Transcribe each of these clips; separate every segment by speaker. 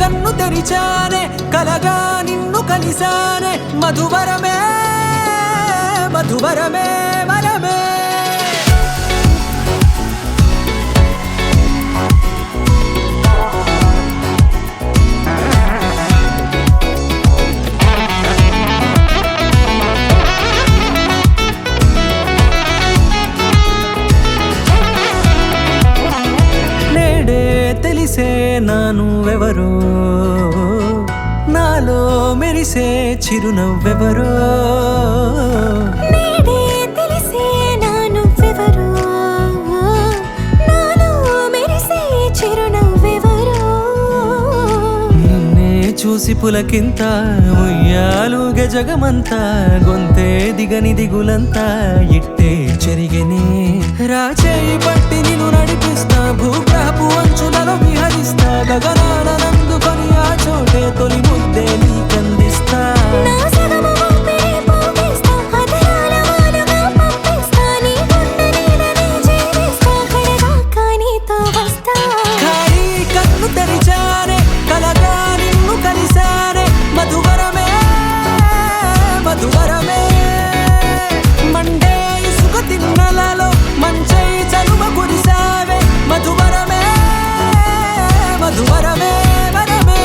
Speaker 1: కన్ను తెరిచానే కలగా నిన్ను కలిసానే మధువరమే మధువరమే వరమే తెలిసే నానువెవరో నాలో మెరిసే చిరునవ్వెవరో
Speaker 2: నేడే తెలిసే నానువెవరో నాలో మెరిసే చిరునవ్వెవరో
Speaker 1: నిన్నే చూసి పులకింత ఉయ్యాలుగే జగమంతా గొంతే దిగని దిగులంతా ఇట్టే చెరిగనే రాచేయి పట్టి నిన్ను నడిపిస్తా భూగ్రహపు అంచులలో విహరిస్తా గగనాన నందుకొని ఆ చోటే తొలి ముద్దే నీకందిస్తా
Speaker 2: నా సగము ఊపిరి పోగేస్తా అదరాల వానగా పంపిస్తా నీ గుండె నీడనే జీవిస్తా కడదాకా నీతో వస్తా
Speaker 1: ఖాళీ కన్ను తెరిచానే కలగా నిన్ను కలిసానే మధువరమే మధువరమే మండే ఇసుక తిన్నలలో మంచై చలువ కురిసావే మధువరమే మధువరమే వరమే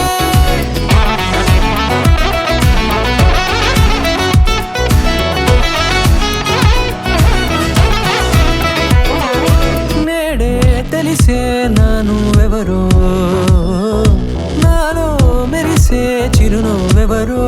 Speaker 1: నేడే తెలిసే నానువెవరో నాలో మెరిసే చిరునవ్వెవరో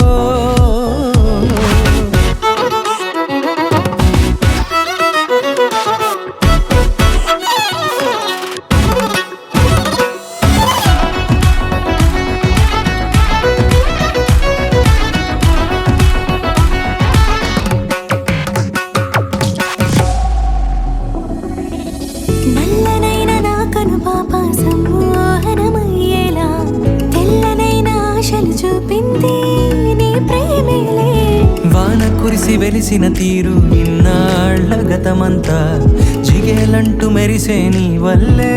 Speaker 2: నల్లనైన నా కనుపాప సమ్మోహనమయ్యేలా తెల్లనైన ఆశలు చూపింది నీ ప్రేమేలే
Speaker 1: వాన కురిసి వెలిసిన తీరు ఇన్నాళ్ల గతమంతా జిగేలంటూ మెరిసే నీ వల్లే